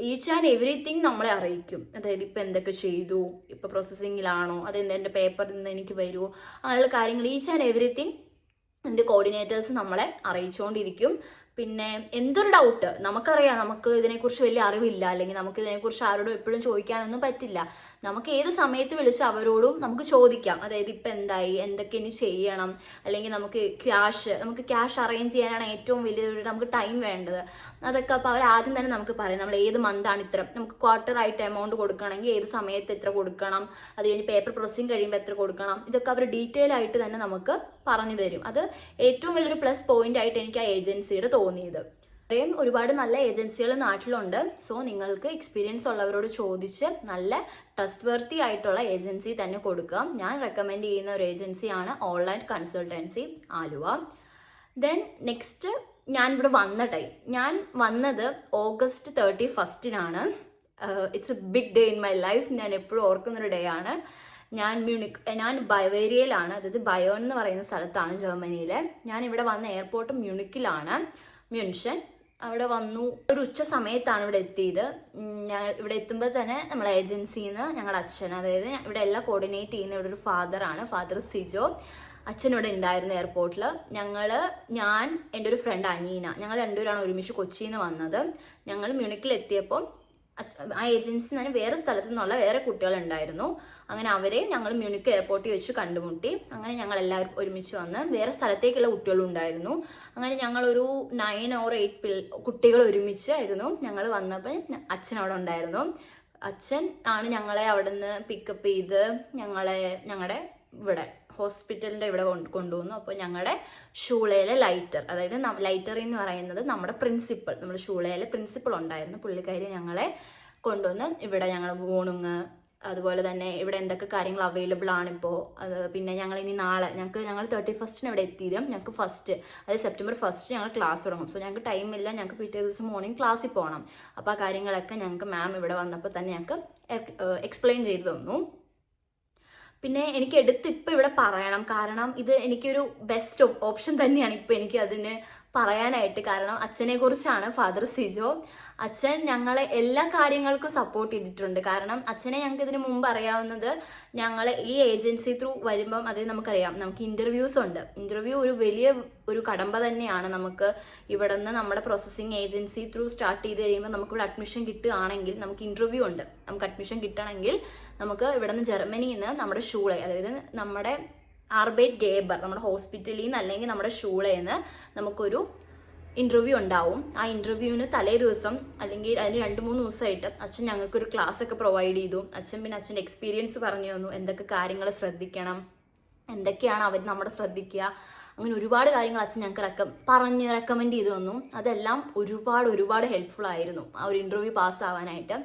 ഈച്ച് ആൻഡ് എവറിത്തിങ് നമ്മളെ അറിയിക്കും. അതായത് ഇപ്പം എന്തൊക്കെ ചെയ്തു, ഇപ്പം പ്രോസസ്സിങ്ങിലാണോ, അതെന്താ എൻ്റെ പേപ്പറിൽ നിന്ന് എനിക്ക് വരുമോ, അങ്ങനെയുള്ള കാര്യങ്ങൾ ഈച്ച് ആൻഡ് എവറിത്തിങ് എൻ്റെ കോർഡിനേറ്റേഴ്സ് നമ്മളെ അറിയിച്ചുകൊണ്ടിരിക്കും. പിന്നെ എന്തൊരു ഡൗട്ട് നമുക്കറിയാം, നമുക്ക് ഇതിനെക്കുറിച്ച് വലിയ അറിവില്ല അല്ലെങ്കിൽ നമുക്ക് ഇതിനെക്കുറിച്ച് ആരോടും എപ്പോഴും ചോദിക്കാനൊന്നും പറ്റില്ല. നമുക്ക് ഏത് സമയത്ത് വിളിച്ച് അവരോടും നമുക്ക് ചോദിക്കാം. അതായത് ഇപ്പം എന്തായി, എന്തൊക്കെ ഇനി ചെയ്യണം, അല്ലെങ്കിൽ നമുക്ക് ക്യാഷ് അറേഞ്ച് ചെയ്യാനാണ് ഏറ്റവും വലിയൊരു നമുക്ക് ടൈം വേണ്ടത്. അതൊക്കെ അപ്പോൾ അവർ ആദ്യം തന്നെ നമുക്ക് പറയും നമ്മൾ ഏത് മന്താണ് ഇത്ര, നമുക്ക് ക്വാർട്ടർ ആയിട്ട് എമൗണ്ട് കൊടുക്കണമെങ്കിൽ ഏത് സമയത്ത് എത്ര കൊടുക്കണം, അത് കഴിഞ്ഞ് പേപ്പർ പ്രോസസ്സിങ് കഴിയുമ്പോൾ എത്ര കൊടുക്കണം, ഇതൊക്കെ അവർ ഡീറ്റെയിൽ ആയിട്ട് തന്നെ നമുക്ക് പറഞ്ഞു തരും. അത് ഏറ്റവും വലിയൊരു പ്ലസ് പോയിന്റ് ആയിട്ട് എനിക്ക് ആ ഏജൻസിയുടെ തോന്നിയത്. ഒരുപാട് നല്ല ഏജൻസികൾ നാട്ടിലുണ്ട്. സോ നിങ്ങൾക്ക് എക്സ്പീരിയൻസ് ഉള്ളവരോട് ചോദിച്ച് നല്ല ട്രസ്റ്റ് വർത്തി ആയിട്ടുള്ള ഏജൻസി തന്നെ കൊടുക്കുക. ഞാൻ റെക്കമെൻഡ് ചെയ്യുന്ന ഒരു ഏജൻസിയാണ് online consultancy Aluva. Then next ഞാൻ ഇവിടെ വന്ന ടൈം, ഞാൻ വന്നത് August 31 it's a big day in my life. ഞാൻ എപ്പോഴും ഓർക്കുന്നൊരു ഡേ ആണ്. ഞാൻ ബവേരിയയിലാണ്, അതായത് ബയോൺ എന്ന് പറയുന്ന സ്ഥലത്താണ് ജർമ്മനിയിലെ. ഞാൻ ഇവിടെ വന്ന എയർപോർട്ട് മ്യൂണിക്കിലാണ്, മ്യൂൺഷൻ. അവിടെ വന്നു ഒരു ഉച്ച സമയത്താണ് ഇവിടെ എത്തിയത്. ഞാൻ ഇവിടെ എത്തുമ്പോൾ തന്നെ നമ്മളെ ഏജൻസിയിൽ നിന്ന് ഞങ്ങളുടെ അച്ഛൻ, അതായത് ഇവിടെ എല്ലാം കോർഡിനേറ്റ് ചെയ്യുന്ന ഇവിടെ ഒരു ഫാദർ സിജോ, അച്ഛൻ ഇവിടെ ഉണ്ടായിരുന്നു എയർപോർട്ടിൽ. ഞാൻ എൻ്റെ ഒരു ഫ്രണ്ട് അനീന, ഞങ്ങൾ 2 പേരാണ് ഒരുമിച്ച് കൊച്ചിയിൽ നിന്ന് വന്നത്. ഞങ്ങൾ മ്യൂണിക്കിൽ എത്തിയപ്പോൾ ആ ഏജൻസിയിൽ നിന്ന് വേറെ സ്ഥലത്തു നിന്നുള്ള വേറെ കുട്ടികളുണ്ടായിരുന്നു. അങ്ങനെ അവരെയും ഞങ്ങൾ മ്യൂണിക്ക് എയർപോർട്ടിൽ വെച്ച് കണ്ടുമുട്ടി. അങ്ങനെ ഞങ്ങൾ എല്ലാവരും ഒരുമിച്ച് വന്ന് വേറെ സ്ഥലത്തേക്കുള്ള കുട്ടികളും ഉണ്ടായിരുന്നു. അങ്ങനെ ഞങ്ങളൊരു 9 or 8 കുട്ടികൾ ഒരുമിച്ചായിരുന്നു ഞങ്ങൾ വന്നപ്പോൾ അച്ഛൻ അവിടെ ഉണ്ടായിരുന്നു. അച്ഛൻ ആണ് ഞങ്ങളെ അവിടെ നിന്ന് പിക്കപ്പ് ചെയ്ത് ഞങ്ങളുടെ ഇവിടെ ഹോസ്പിറ്റലിൻ്റെ ഇവിടെ കൊണ്ടുവന്നു. അപ്പോൾ ഞങ്ങളുടെ ഷൂളയിലെ ലൈറ്റർ, അതായത് ലൈറ്റർ എന്ന് പറയുന്നത് നമ്മുടെ പ്രിൻസിപ്പൾ, നമ്മുടെ ഷൂളയിലെ പ്രിൻസിപ്പൾ ഉണ്ടായിരുന്നു. പുള്ളിക്കാരി ഞങ്ങളെ കൊണ്ടുവന്ന് ഇവിടെ ഞങ്ങൾ വൂണുങ്ങ്, അതുപോലെ തന്നെ ഇവിടെ എന്തൊക്കെ കാര്യങ്ങൾ അവൈലബിൾ ആണിപ്പോൾ, പിന്നെ ഞങ്ങൾ ഇനി നാളെ ഞങ്ങൾ 31 ഇവിടെ എത്തിയതും ഞങ്ങൾക്ക് ഫസ്റ്റ്, അതായത് സെപ്റ്റംബർ 1 ഞങ്ങൾ ക്ലാസ് തുടങ്ങും. സോ ഞങ്ങൾക്ക് ടൈമില്ല, ഞങ്ങൾക്ക് പിറ്റേ ദിവസം മോർണിംഗ് ക്ലാസ്സിൽ പോകണം. അപ്പോൾ ആ കാര്യങ്ങളൊക്കെ ഞങ്ങൾക്ക് മാം ഇവിടെ വന്നപ്പോൾ തന്നെ ഞങ്ങൾക്ക് എക്സ്പ്ലെയിൻ ചെയ്തു തന്നു. പിന്നെ എനിക്ക് ഇപ്പോൾ ഇവിടെ പറയണം, കാരണം ഇത് എനിക്കൊരു ബെസ്റ്റ് ഓപ്ഷൻ തന്നെയാണ് ഇപ്പോൾ എനിക്ക് അതിന് പറയാനായിട്ട്. കാരണം അച്ഛനെ കുറിച്ചാണ്, ഫാദർ സിജോ. അച്ഛൻ ഞങ്ങളെ എല്ലാ കാര്യങ്ങൾക്കും സപ്പോർട്ട് ചെയ്തിട്ടുണ്ട്. കാരണം അച്ഛനെ ഞങ്ങൾക്ക് ഇതിന് മുമ്പ് അറിയാവുന്നത് ഞങ്ങൾ ഈ ഏജൻസി ത്രൂ വരുമ്പം, അത് നമുക്കറിയാം, നമുക്ക് ഇന്റർവ്യൂസ് ഉണ്ട്. ഇന്റർവ്യൂ ഒരു വലിയ ഒരു കടമ്പ തന്നെയാണ്. നമുക്ക് ഇവിടെ നിന്ന് നമ്മുടെ പ്രോസസ്സിങ് ഏജൻസി ത്രൂ സ്റ്റാർട്ട് ചെയ്ത് കഴിയുമ്പോൾ നമുക്കിവിടെ അഡ്മിഷൻ കിട്ടുകയാണെങ്കിൽ നമുക്ക് ഇന്റർവ്യൂ ഉണ്ട്. നമുക്ക് അഡ്മിഷൻ കിട്ടണമെങ്കിൽ നമുക്ക് ഇവിടെ നിന്ന് ജർമ്മനിയിൽ നിന്ന് നമ്മുടെ ഷൂളെ, അതായത് നമ്മുടെ ആർബൈറ്റ് ഗേബർ, നമ്മുടെ ഹോസ്പിറ്റലിൽ നിന്ന് അല്ലെങ്കിൽ നമ്മുടെ ഷൂളയിൽ നിന്ന് നമുക്കൊരു ഇന്റർവ്യൂ ഉണ്ടാവും. ആ ഇന്റർവ്യൂവിന് തലേ ദിവസം അല്ലെങ്കിൽ അതിന് 2-3 ദിവസമായിട്ട് അച്ഛൻ ഞങ്ങൾക്കൊരു ക്ലാസ് ഒക്കെ പ്രൊവൈഡ് ചെയ്തു. പിന്നെ അച്ഛൻ്റെ എക്സ്പീരിയൻസ് പറഞ്ഞു തന്നു, എന്തൊക്കെ കാര്യങ്ങൾ ശ്രദ്ധിക്കണം, എന്തൊക്കെയാണ് അവർ നമ്മുടെ ശ്രദ്ധിക്കുക, അങ്ങനെ ഒരുപാട് കാര്യങ്ങൾ അച്ഛൻ ഞങ്ങൾക്ക് റെക്കമെൻഡ് ചെയ്തു തന്നു. അതെല്ലാം ഒരുപാട് ഹെൽപ്ഫുൾ ആയിരുന്നു ആ ഒരു ഇന്റർവ്യൂ പാസ്സാവാനായിട്ട്.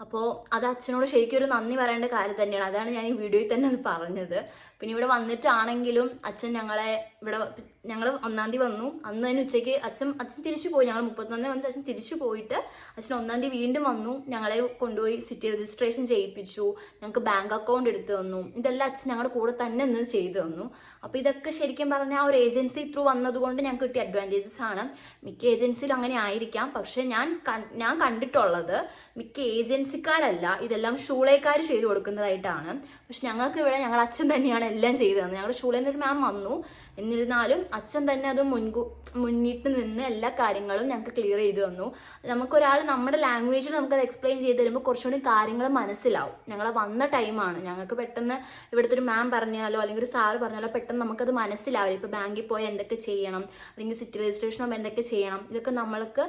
അപ്പോൾ അത് അച്ഛനോട് ശരിക്കും ഒരു നന്ദി പറയേണ്ട കാര്യം തന്നെയാണ്. അതാണ് ഞാൻ ഈ വീഡിയോയിൽ തന്നെ അത് പറഞ്ഞത്. പിന്നെ ഇവിടെ വന്നിട്ടാണെങ്കിലും അച്ഛൻ ഞങ്ങൾ 1-ാം തീയതി വന്നു. അന്ന് തന്നെ ഉച്ചയ്ക്ക് അച്ഛൻ തിരിച്ചു പോയി. ഞങ്ങൾ 31 വന്നിട്ട് അച്ഛൻ തിരിച്ചു പോയിട്ട് അച്ഛൻ 1-ാം തീയതി വീണ്ടും വന്നു. ഞങ്ങളെ കൊണ്ടുപോയി സിറ്റി രജിസ്ട്രേഷൻ ചെയ്യിപ്പിച്ചു, ഞങ്ങൾക്ക് ബാങ്ക് അക്കൗണ്ട് എടുത്തു തന്നു. ഇതെല്ലാം അച്ഛൻ ഞങ്ങളുടെ കൂടെ തന്നെ നിന്ന് ചെയ്തു തന്നു. അപ്പോൾ ഇതൊക്കെ ശരിക്കും പറഞ്ഞാൽ ആ ഒരു ഏജൻസി ത്രൂ വന്നതുകൊണ്ട് ഞങ്ങൾക്ക് കിട്ടിയ അഡ്വാൻറ്റേജസ് ആണ്. മിക്ക ഏജൻസിയിലും അങ്ങനെ ആയിരിക്കാം, പക്ഷെ ഞാൻ കണ്ടിട്ടുള്ളത് മിക്ക ഏജൻസിക്കാരല്ല, ഇതെല്ലാം ഷൂളേക്കാർ ചെയ്തു കൊടുക്കുന്നതായിട്ടാണ്. പക്ഷെ ഞങ്ങൾക്ക് ഇവിടെ ഞങ്ങളുടെ അച്ഛൻ തന്നെയാണ് എല്ലാം ചെയ്തു തന്നത്. ഞങ്ങളുടെ ഷൂളിൽ നിന്നൊരു മാം വന്നു, എന്നിരുന്നാലും അച്ഛൻ തന്നെ അത് മുന്നിട്ട് നിന്ന് എല്ലാ കാര്യങ്ങളും ഞങ്ങൾക്ക് ക്ലിയർ ചെയ്തു തന്നു. നമുക്കൊരാൾ നമ്മുടെ ലാംഗ്വേജിൽ നമുക്കത് എക്സ്പ്ലെയിൻ ചെയ്ത് തരുമ്പോൾ കുറച്ചുകൂടി കാര്യങ്ങൾ മനസ്സിലാവും. ഞങ്ങൾ വന്ന ടൈമാണ്, ഞങ്ങൾക്ക് പെട്ടെന്ന് ഇവിടുത്തെ ഒരു മാം പറഞ്ഞാലോ അല്ലെങ്കിൽ ഒരു സാറ് പറഞ്ഞാലോ പെട്ടെന്ന് നമുക്കത് മനസ്സിലാവില്ല. ഇപ്പോൾ ബാങ്കിൽ പോയാൽ എന്തൊക്കെ ചെയ്യണം, അല്ലെങ്കിൽ സിറ്റി രജിസ്ട്രേഷൻ ആകുമ്പോൾ എന്തൊക്കെ ചെയ്യണം, ഇതൊക്കെ നമ്മൾക്ക്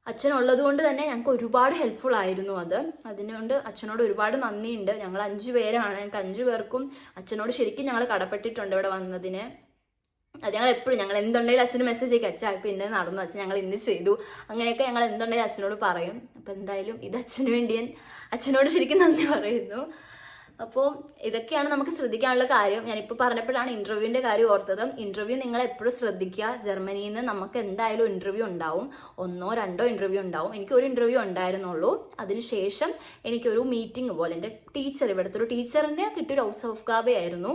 അച്ഛനുള്ളത് കൊണ്ട് തന്നെ ഞങ്ങൾക്ക് ഒരുപാട് ഹെൽപ്ഫുൾ ആയിരുന്നു. അതിനുകൊണ്ട് അച്ഛനോട് ഒരുപാട് നന്ദിയുണ്ട്. ഞങ്ങൾ 5 പേരാണ്, ഞങ്ങൾക്ക് 5 പേർക്കും അച്ഛനോട് ശരിക്കും ഞങ്ങൾ കടപ്പെട്ടിട്ടുണ്ട് ഇവിടെ വന്നതിന്. അത് ഞങ്ങൾ എന്തുണ്ടെങ്കിലും അച്ഛന് മെസ്സേജ് അയക്കും, അച്ഛൻ ഇപ്പം ഇന്നത് നടന്നു, അച്ഛൻ ഞങ്ങൾ ഇന്ന് ചെയ്തു, അങ്ങനെയൊക്കെ ഞങ്ങൾ എന്തുണ്ടെങ്കിലും അച്ഛനോട് പറയും. അപ്പം എന്തായാലും ഇത് അച്ഛന് വേണ്ടി ഞാൻ അച്ഛനോട് ശരിക്കും നന്ദി പറയുന്നു. അപ്പോൾ ഇതൊക്കെയാണ് നമുക്ക് ശ്രദ്ധിക്കാനുള്ള കാര്യം. ഞാനിപ്പോൾ പറഞ്ഞപ്പോഴാണ് ഇന്റർവ്യൂവിൻ്റെ കാര്യം ഓർത്തത്. ഇന്റർവ്യൂ നിങ്ങൾ എപ്പോഴും ശ്രദ്ധിക്കുക. ജർമ്മനിയിൽ നിന്ന് നമുക്ക് എന്തായാലും ഇന്റർവ്യൂ ഉണ്ടാവും, 1-2 ഇന്റർവ്യൂ ഉണ്ടാവും. എനിക്ക് ഒരു ഇന്റർവ്യൂ ഉണ്ടായിരുന്നുള്ളൂ. അതിനുശേഷം എനിക്കൊരു മീറ്റിംഗ് പോലെ എൻ്റെ ഇവിടുത്തെ ഒരു ടീച്ചറിനെ കിട്ടിയൊരു ഹൗസ് ഓഫ് ഗാബയായിരുന്നു,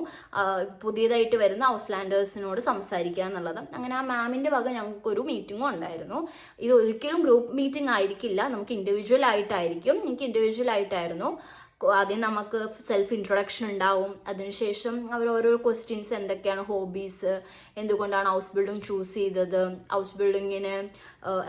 പുതിയതായിട്ട് വരുന്ന ഹൗസ്ലാൻഡേഴ്സിനോട് സംസാരിക്കുക എന്നുള്ളത്. അങ്ങനെ ആ മാമിൻ്റെ വക ഞങ്ങൾക്കൊരു മീറ്റിംഗും ഉണ്ടായിരുന്നു. ഇത് ഒരിക്കലും ഗ്രൂപ്പ് മീറ്റിംഗ് ആയിരിക്കില്ല, നമുക്ക് ഇൻഡിവിജ്വൽ ആയിട്ടായിരിക്കും. എനിക്ക് ഇൻഡിവിജ്വൽ ആയിട്ടായിരുന്നു. ആദ്യം നമുക്ക് സെൽഫ് ഇൻട്രൊഡക്ഷൻ ഉണ്ടാവും. അതിനുശേഷം അവർ ഓരോ ക്വസ്റ്റ്യൻസ്, എന്തൊക്കെയാണ് ഹോബീസ്, എന്തുകൊണ്ടാണ് ഹൗസ് ബിൽഡിംഗ് ചൂസ് ചെയ്തത്, ഹൗസ് ബിൽഡിങ്ങിന്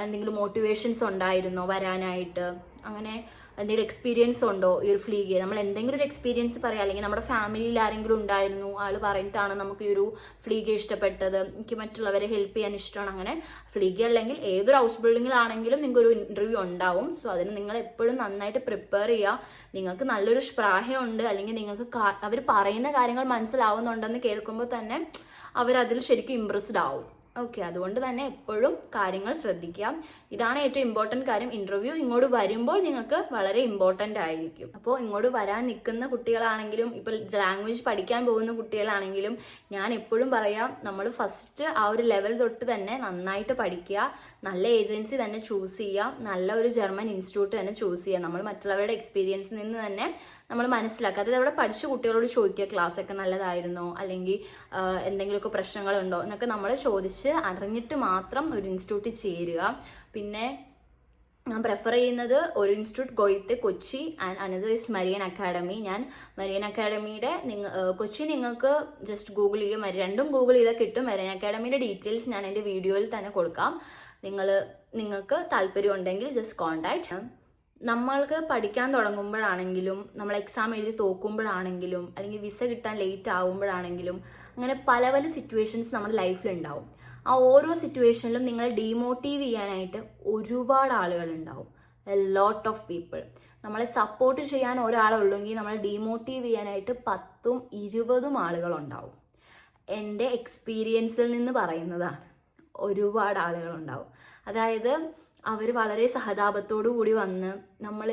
എന്തെങ്കിലും മോട്ടിവേഷൻസ് ഉണ്ടായിരുന്നോ വരാനായിട്ട്, അങ്ങനെ എന്തെങ്കിലും എക്സ്പീരിയൻസ് ഉണ്ടോ ഈ ഒരു ഫ്ലീഗെ, നമ്മൾ എന്തെങ്കിലും ഒരു എക്സ്പീരിയൻസ് പറയാം, അല്ലെങ്കിൽ നമ്മുടെ ഫാമിലിയിൽ ആരെങ്കിലും ഉണ്ടായിരുന്നു, ആൾ പറഞ്ഞിട്ടാണ് നമുക്ക് ഈ ഒരു ഫ്ലീഗെ ഇഷ്ടപ്പെട്ടത്, എനിക്ക് മറ്റുള്ളവരെ ഹെൽപ്പ് ചെയ്യാൻ ഇഷ്ടമാണ്. അങ്ങനെ ഫ്ലീഗെ അല്ലെങ്കിൽ ഏതൊരു ഹൗസ് ബിൽഡിങ്ങിലാണെങ്കിലും നിങ്ങൾക്ക് ഒരു ഇന്റർവ്യൂ ഉണ്ടാവും. സോ അതിന് നിങ്ങൾ എപ്പോഴും നന്നായിട്ട് പ്രിപ്പയർ ചെയ്യുക. നിങ്ങൾക്ക് നല്ലൊരു സ്പ്രാഹമുണ്ട്, അല്ലെങ്കിൽ നിങ്ങൾക്ക് അവർ പറയുന്ന കാര്യങ്ങൾ മനസ്സിലാവുന്നുണ്ടെന്ന് കേൾക്കുമ്പോൾ തന്നെ അവരതിൽ ശരിക്കും ഇംപ്രസ്ഡ് ആവും. ഓക്കെ, അതുകൊണ്ട് തന്നെ എപ്പോഴും കാര്യങ്ങൾ ശ്രദ്ധിക്കുക. ഇതാണ് ഏറ്റവും ഇമ്പോർട്ടൻറ്റ് കാര്യം. ഇന്റർവ്യൂ ഇങ്ങോട്ട് വരുമ്പോൾ നിങ്ങൾക്ക് വളരെ ഇമ്പോർട്ടൻ്റ് ആയിരിക്കും. അപ്പോൾ ഇങ്ങോട്ട് വരാൻ നിൽക്കുന്ന കുട്ടികളാണെങ്കിലും ഇപ്പോൾ ലാംഗ്വേജ് പഠിക്കാൻ പോകുന്ന കുട്ടികളാണെങ്കിലും ഞാൻ എപ്പോഴും പറയാം, നമ്മൾ ഫസ്റ്റ് ആ ഒരു ലെവൽ തൊട്ട് തന്നെ നന്നായിട്ട് പഠിക്കുക, നല്ല ഏജൻസി തന്നെ ചൂസ് ചെയ്യുക, നല്ല ഒരു ജർമ്മൻ ഇൻസ്റ്റിറ്റ്യൂട്ട് തന്നെ ചൂസ് ചെയ്യുക. നമ്മൾ മറ്റുള്ളവരുടെ എക്സ്പീരിയൻസിൽ നിന്ന് തന്നെ നമ്മൾ മനസ്സിലാക്കുക. അതായത് അവിടെ പഠിച്ച കുട്ടികളോട് ചോദിക്കുക, ക്ലാസ് ഒക്കെ നല്ലതായിരുന്നോ, അല്ലെങ്കിൽ എന്തെങ്കിലുമൊക്കെ പ്രശ്നങ്ങളുണ്ടോ എന്നൊക്കെ നമ്മൾ ചോദിച്ച് അറിഞ്ഞിട്ട് മാത്രം ഒരു ഇൻസ്റ്റിറ്റ്യൂട്ടിൽ ചേരുക. പിന്നെ ഞാൻ പ്രിഫർ ചെയ്യുന്നത് ഒരു institute Goethe Kochi and another is Marian academy. ഞാൻ മരിയൻ അക്കാഡമിയുടെ കൊച്ചി നിങ്ങൾക്ക് ജസ്റ്റ് ഗൂഗിൾ ചെയ്യുക, രണ്ടും ഗൂഗിൾ ചെയ്താൽ കിട്ടും. മരിയൻ അക്കാഡമിയുടെ ഡീറ്റെയിൽസ് ഞാൻ എൻ്റെ വീഡിയോയിൽ തന്നെ കൊടുക്കാം. നിങ്ങൾക്ക് താല്പര്യം ഉണ്ടെങ്കിൽ ജസ്റ്റ് കോൺടാക്ട്. നമ്മൾക്ക് പഠിക്കാൻ തുടങ്ങുമ്പോഴാണെങ്കിലും, നമ്മൾ എക്സാം എഴുതി തോക്കുമ്പോഴാണെങ്കിലും, അല്ലെങ്കിൽ വിസ കിട്ടാൻ ലേറ്റ് ആകുമ്പോഴാണെങ്കിലും, അങ്ങനെ പല പല സിറ്റുവേഷൻസ് നമ്മുടെ ലൈഫിലുണ്ടാവും. ആ ഓരോ സിറ്റുവേഷനിലും നിങ്ങൾ ഡീമോട്ടീവ് ചെയ്യാനായിട്ട് ഒരുപാട് ആളുകളുണ്ടാവും, എ ലോട്ട് ഓഫ് പീപ്പിൾ. നമ്മളെ സപ്പോർട്ട് ചെയ്യാൻ ഒരാളുള്ളെങ്കിൽ നമ്മളെ ഡീമോട്ടീവ് ചെയ്യാനായിട്ട് 10-20 ആളുകളുണ്ടാവും. എൻ്റെ എക്സ്പീരിയൻസിൽ നിന്ന് പറയുന്നതാണ്. ഒരുപാട് ആളുകളുണ്ടാവും, അതായത് അവർ വളരെ സഹതാപത്തോടു കൂടി വന്ന് നമ്മൾ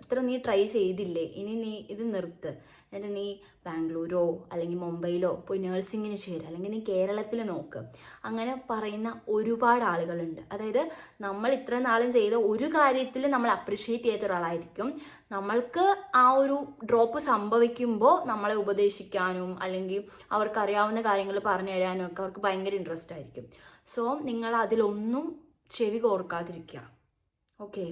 ഇത്ര നീ ട്രൈ ചെയ്തില്ലേ, ഇനി നീ ഇത് നിർത്ത്, എന്നിട്ട് നീ ബാംഗ്ലൂരോ അല്ലെങ്കിൽ മുംബൈയിലോ പോയി നേഴ്സിങ്ങിന് ചേരുക, അല്ലെങ്കിൽ നീ കേരളത്തിൽ നോക്ക്, അങ്ങനെ പറയുന്ന ഒരുപാട് ആളുകളുണ്ട്. അതായത് നമ്മൾ ഇത്ര നാളും ചെയ്ത ഒരു കാര്യത്തിൽ നമ്മൾ അപ്രിഷ്യേറ്റ് ചെയ്യാത്ത ഒരാളായിരിക്കും. നമ്മൾക്ക് ആ ഒരു ഡ്രോപ്പ് സംഭവിക്കുമ്പോൾ നമ്മളെ ഉപദേശിക്കാനും അല്ലെങ്കിൽ അവർക്ക് അറിയാവുന്ന കാര്യങ്ങൾ പറഞ്ഞു തരാനും ഒക്കെ അവർക്ക് ഭയങ്കര ഇൻട്രസ്റ്റ് ആയിരിക്കും. സോ നിങ്ങൾ അതിലൊന്നും ചെവി കോർക്കാതിരിക്കുക. ഓക്കെ,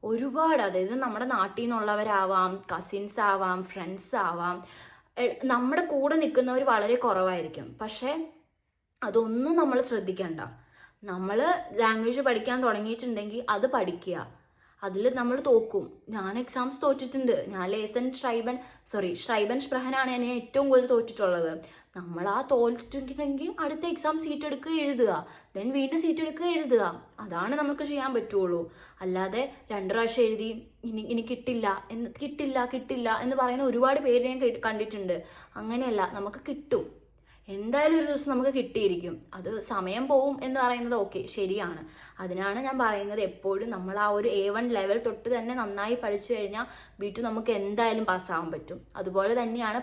ഒരുപാട്, അതായത് നമ്മുടെ നാട്ടിൽ നിന്നുള്ളവരാവാം, കസിൻസ് ആവാം, ഫ്രണ്ട്സ് ആവാം, നമ്മുടെ കൂടെ നിൽക്കുന്നവർ വളരെ കുറവായിരിക്കും. പക്ഷേ അതൊന്നും നമ്മൾ ശ്രദ്ധിക്കണ്ട. നമ്മൾ ലാംഗ്വേജ് പഠിക്കാൻ തുടങ്ങിയിട്ടുണ്ടെങ്കിൽ അത് പഠിക്കുക, അതിൽ നമ്മൾ തോക്കും. ഞാൻ എക്സാംസ് തോറ്റിട്ടുണ്ട്. ഞാൻ ഷ്രൈബൻ സ്പ്രഹനാണ് എന്നെ ഏറ്റവും കൂടുതൽ തോറ്റിട്ടുള്ളത്. നമ്മൾ ആ തോറ്റിട്ടുണ്ടെങ്കിൽ അടുത്ത എക്സാം സീറ്റ് എടുക്കുക, എഴുതുക, ദെൻ വീണ്ടും സീറ്റ് എടുക്കുക, എഴുതുക. അതാണ് നമുക്ക് ചെയ്യാൻ പറ്റുള്ളൂ. അല്ലാതെ 2 പ്രാവശ്യം എഴുതി ഇനി കിട്ടില്ല എന്ന് പറയുന്ന ഒരുപാട് പേര് ഞാൻ കണ്ടിട്ടുണ്ട്. അങ്ങനെയല്ല, നമുക്ക് കിട്ടും. എന്തായാലും ഒരു ദിവസം നമുക്ക് കിട്ടിയിരിക്കും. അത് സമയം പോവും എന്ന് പറയുന്നത് ഓക്കെ, ശരിയാണ്. അതിനാണ് ഞാൻ പറയുന്നത്, എപ്പോഴും നമ്മൾ ആ ഒരു A1 ലെവൽ തൊട്ട് തന്നെ നന്നായി പഠിച്ചു കഴിഞ്ഞാൽ B2 നമുക്ക് എന്തായാലും പാസ്സാവാൻ പറ്റും. അതുപോലെ തന്നെയാണ്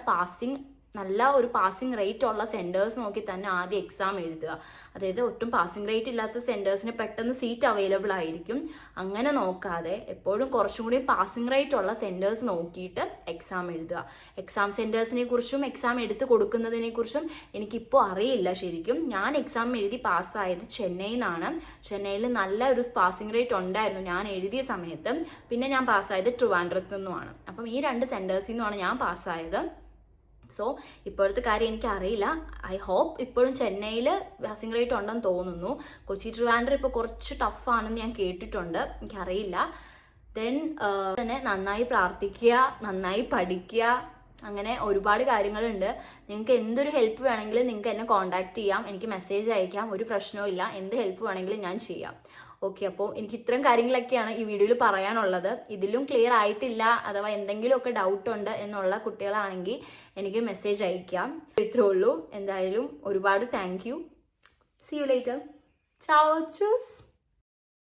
നല്ല ഒരു പാസിംഗ് റേറ്റ് ഉള്ള സെൻറ്റേഴ്സ് നോക്കി തന്നെ ആദ്യം എക്സാം എഴുതുക. അതായത് ഒട്ടും പാസിംഗ് റേറ്റ് ഇല്ലാത്ത സെൻറ്റേഴ്സിന് പെട്ടെന്ന് സീറ്റ് അവൈലബിൾ ആയിരിക്കും. അങ്ങനെ നോക്കാതെ എപ്പോഴും കുറച്ചും കൂടി പാസിംഗ് റേറ്റ് ഉള്ള സെൻറ്റേഴ്സ് നോക്കിയിട്ട് എക്സാം എഴുതുക. എക്സാം സെൻറ്റേഴ്സിനെ കുറിച്ചും എക്സാം എടുത്ത് കൊടുക്കുന്നതിനെ കുറിച്ചും എനിക്കിപ്പോൾ അറിയില്ല ശരിക്കും. ഞാൻ എക്സാം എഴുതി പാസ്സായത് ചെന്നൈയിൽ നിന്നാണ്. ചെന്നൈയിൽ നല്ല ഒരു പാസിംഗ് റേറ്റ് ഉണ്ടായിരുന്നു ഞാൻ എഴുതിയ സമയത്ത്. പിന്നെ ഞാൻ പാസ്സായത് ട്രിവാൻഡ്രത്ത് നിന്നുമാണ്. അപ്പം ഈ 2 സെൻറ്റേഴ്സിൽ നിന്നുമാണ് ഞാൻ പാസ്സായത്. സോ ഇപ്പോഴത്തെ കാര്യം എനിക്ക് അറിയില്ല. ഐ ഹോപ്പ് ഇപ്പോഴും ചെന്നൈയിൽ പാസിംഗ് റേറ്റ് ഉണ്ടെന്ന് തോന്നുന്നു. കൊച്ചി ട്രിവാൻഡ്രം ഇപ്പോൾ കുറച്ച് ടഫാണെന്ന് ഞാൻ കേട്ടിട്ടുണ്ട്, എനിക്കറിയില്ല. ദെൻ തന്നെ നന്നായി പ്രാർത്ഥിക്കുക, നന്നായി പഠിക്കുക, അങ്ങനെ ഒരുപാട് കാര്യങ്ങളുണ്ട്. നിങ്ങൾക്ക് എന്തൊരു ഹെൽപ്പ് വേണമെങ്കിലും നിങ്ങൾക്ക് എന്നെ കോൺടാക്ട് ചെയ്യാം, എനിക്ക് മെസ്സേജ് അയക്കാം, ഒരു പ്രശ്നവും ഇല്ല. എന്ത് ഹെൽപ്പ് വേണമെങ്കിലും ഞാൻ ചെയ്യാം. ഓക്കെ, അപ്പോൾ എനിക്ക് ഇത്രയും കാര്യങ്ങളൊക്കെയാണ് ഈ വീഡിയോയിൽ പറയാനുള്ളത്. ഇതിലും ക്ലിയർ ആയിട്ടില്ല അഥവാ എന്തെങ്കിലുമൊക്കെ ഡൗട്ട് ഉണ്ട് എന്നുള്ള കുട്ടികളാണെങ്കിൽ എനിക്ക് മെസ്സേജ് അയക്കാം. ഇത്രേ ഉള്ളൂ. എന്തായാലും ഒരുപാട് thank you. See you later. Ciao, choose.